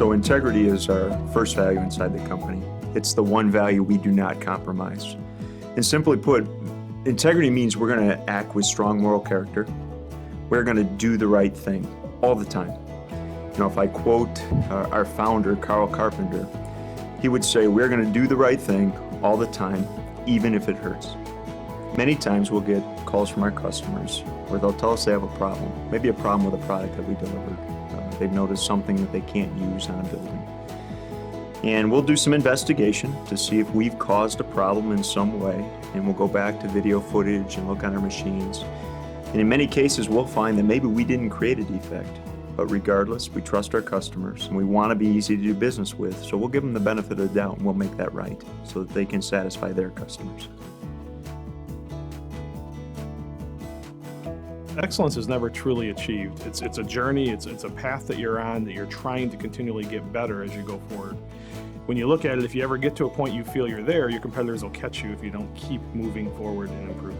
So integrity is our first value inside the company. It's the one value we do not compromise. And simply put, integrity means we're going to act with strong moral character. We're going to do the right thing all the time. You know, if I quote our founder, Carl Carpenter, he would say, we're going to do the right thing all the time, even if it hurts. Many times we'll get calls from our customers where they'll tell us they have a problem, maybe a problem with a product that we delivered. They've noticed something that they can't use on a building. And we'll do some investigation to see if we've caused a problem in some way, and we'll go back to video footage and look on our machines. And in many cases, we'll find that maybe we didn't create a defect, but regardless, we trust our customers and we want to be easy to do business with, so we'll give them the benefit of the doubt and we'll make that right so that they can satisfy their customers. Excellence is never truly achieved. It's a journey, it's a path that you're on, that you're trying to continually get better as you go forward. When you look at it, if you ever get to a point you feel you're there, your competitors will catch you if you don't keep moving forward and improving.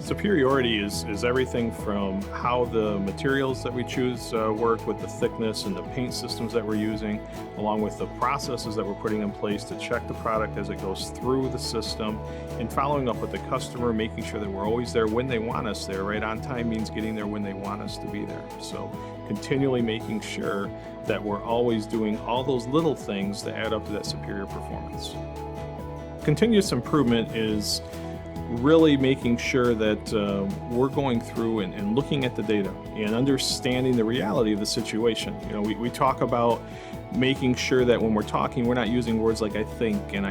Superiority is everything from how the materials that we choose work, with the thickness and the paint systems that we're using, along with the processes that we're putting in place to check the product as it goes through the system, and following up with the customer, making sure that we're always there when they want us there. Right on time means getting there when they want us to be there. So continually making sure that we're always doing all those little things to add up to that superior performance. Continuous improvement is really making sure that we're going through and looking at the data and understanding the reality of the situation. You know, we talk about making sure that when we're talking, we're not using words like I think and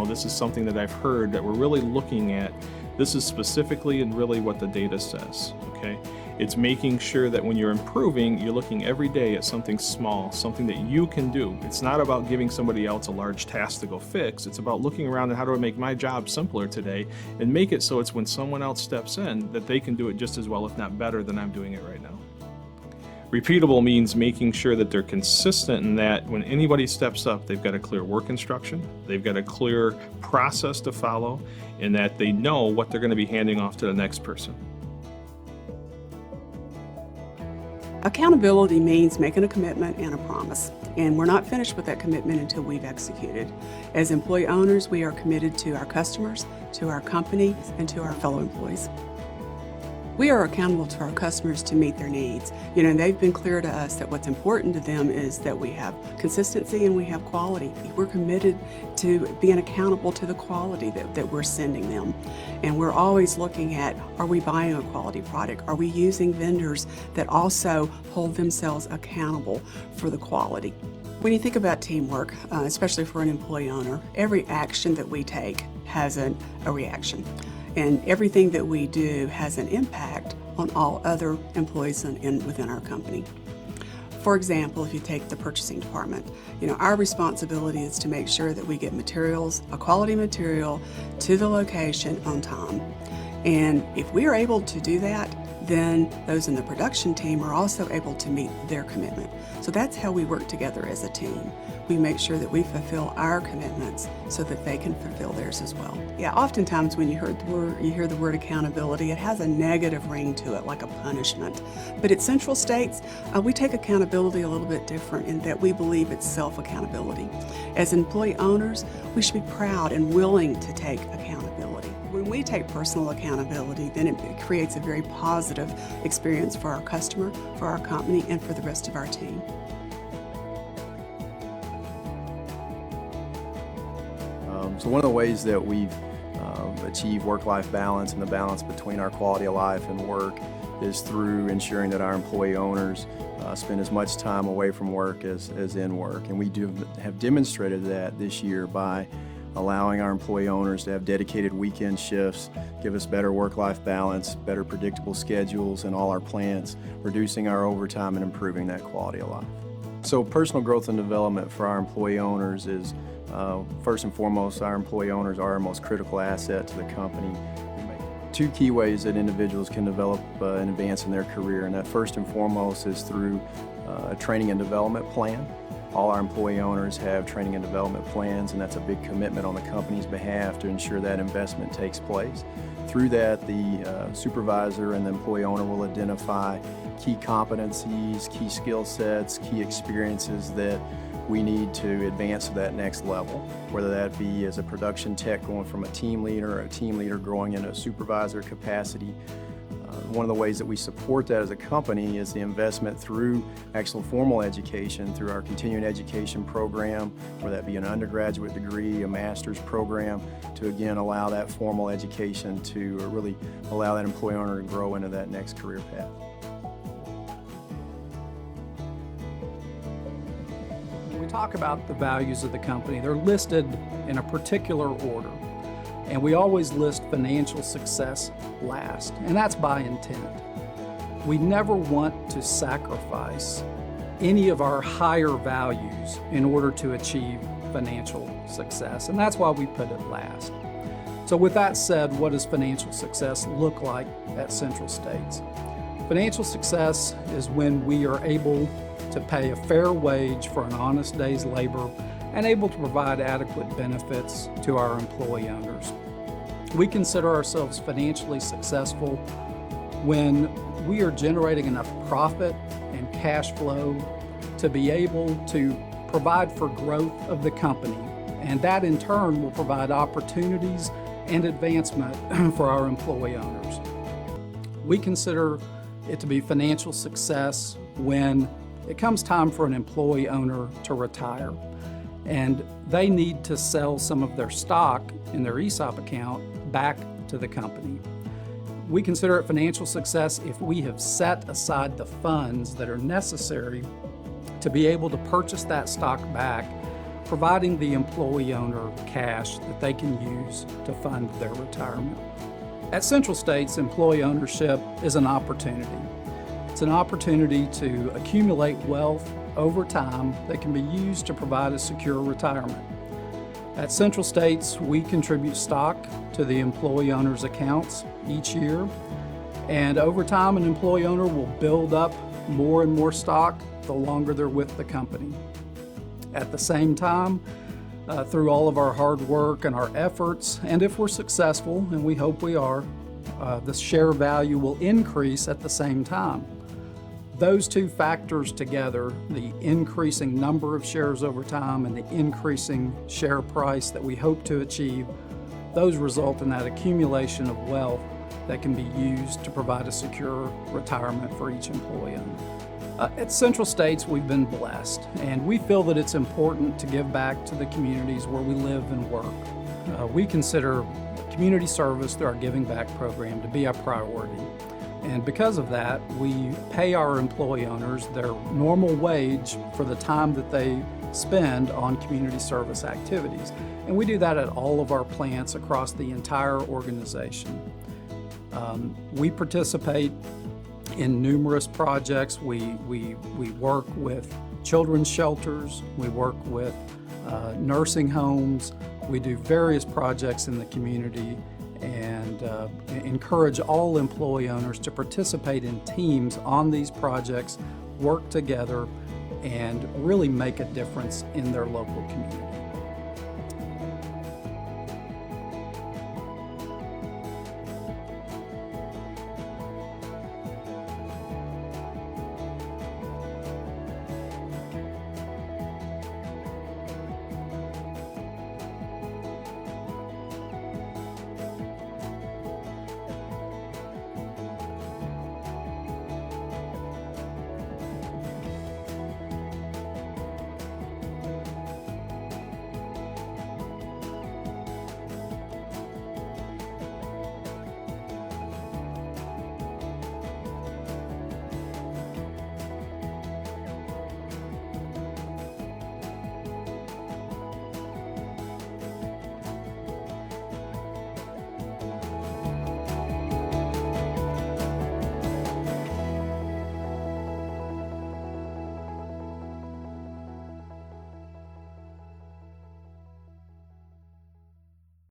this is something that I've heard, that we're really looking at this is specifically and really what the data says, okay? It's making sure that when you're improving, you're looking every day at something small, something that you can do. It's not about giving somebody else a large task to go fix. It's about looking around and how do I make my job simpler today and make it so it's when someone else steps in that they can do it just as well, if not better, than I'm doing it right now. Repeatable means making sure that they're consistent in that when anybody steps up, they've got a clear work instruction, they've got a clear process to follow, and that they know what they're going to be handing off to the next person. Accountability means making a commitment and a promise, and we're not finished with that commitment until we've executed. As employee owners, we are committed to our customers, to our company, and to our fellow employees. We are accountable to our customers to meet their needs. You know, they've been clear to us that what's important to them is that we have consistency and we have quality. We're committed to being accountable to the quality that we're sending them. And we're always looking at, are we buying a quality product? Are we using vendors that also hold themselves accountable for the quality? When you think about teamwork, especially for an employee owner, every action that we take has a reaction. And everything that we do has an impact on all other employees within our company. For example, if you take the purchasing department, you know, our responsibility is to make sure that we get materials, a quality material, to the location on time. And if we are able to do that, then those in the production team are also able to meet their commitment. So that's how we work together as a team. We make sure that we fulfill our commitments so that they can fulfill theirs as well. Yeah, oftentimes when you hear the word accountability, it has a negative ring to it, like a punishment. But at Central States, we take accountability a little bit different in that we believe it's self-accountability. As employee owners, we should be proud and willing to take accountability. When we take personal accountability, then it creates a very positive experience for our customer, for our company, and for the rest of our team. So one of the ways that we've achieved work-life balance and the balance between our quality of life and work is through ensuring that our employee owners spend as much time away from work as in work. And we have demonstrated that this year by allowing our employee owners to have dedicated weekend shifts, give us better work-life balance, better predictable schedules in all our plants, reducing our overtime and improving that quality of life. So personal growth and development for our employee owners is first and foremost, our employee owners are our most critical asset to the company. Two key ways that individuals can develop and advance in their career, and that first and foremost is through a training and development plan. All our employee owners have training and development plans, and that's a big commitment on the company's behalf to ensure that investment takes place. Through that, the supervisor and the employee owner will identify key competencies, key skill sets, key experiences that we need to advance to that next level, whether that be as a production tech going from a team leader, or a team leader growing into a supervisor capacity. One of the ways that we support that as a company is the investment through actual formal education, through our continuing education program, whether that be an undergraduate degree, a master's program, to again allow that formal education to really allow that employee owner to grow into that next career path. When we talk about the values of the company, they're listed in a particular order. And we always list financial success last, and that's by intent. We never want to sacrifice any of our higher values in order to achieve financial success, and that's why we put it last. So with that said, what does financial success look like at Central States? Financial success is when we are able to pay a fair wage for an honest day's labor and able to provide adequate benefits to our employee owners. We consider ourselves financially successful when we are generating enough profit and cash flow to be able to provide for growth of the company, and that in turn will provide opportunities and advancement for our employee owners. We consider it to be financial success when it comes time for an employee owner to retire, and they need to sell some of their stock in their ESOP account back to the company. We consider it financial success if we have set aside the funds that are necessary to be able to purchase that stock back, providing the employee owner cash that they can use to fund their retirement. At Central States, employee ownership is an opportunity. It's an opportunity to accumulate wealth over time that can be used to provide a secure retirement. At Central States, we contribute stock to the employee owner's accounts each year, and over time an employee owner will build up more and more stock the longer they're with the company. At the same time, through all of our hard work and our efforts, and if we're successful, and we hope we are, the share value will increase at the same time. Those two factors together, the increasing number of shares over time and the increasing share price that we hope to achieve, those result in that accumulation of wealth that can be used to provide a secure retirement for each employee owner. At Central States, we've been blessed, and we feel that it's important to give back to the communities where we live and work. We consider community service through our Giving Back program to be a priority. And because of that, we pay our employee owners their normal wage for the time that they spend on community service activities. And we do that at all of our plants across the entire organization. We participate in numerous projects. We work with children's shelters, we work with nursing homes, we do various projects in the community, and encourage all employee owners to participate in teams on these projects, work together, and really make a difference in their local community.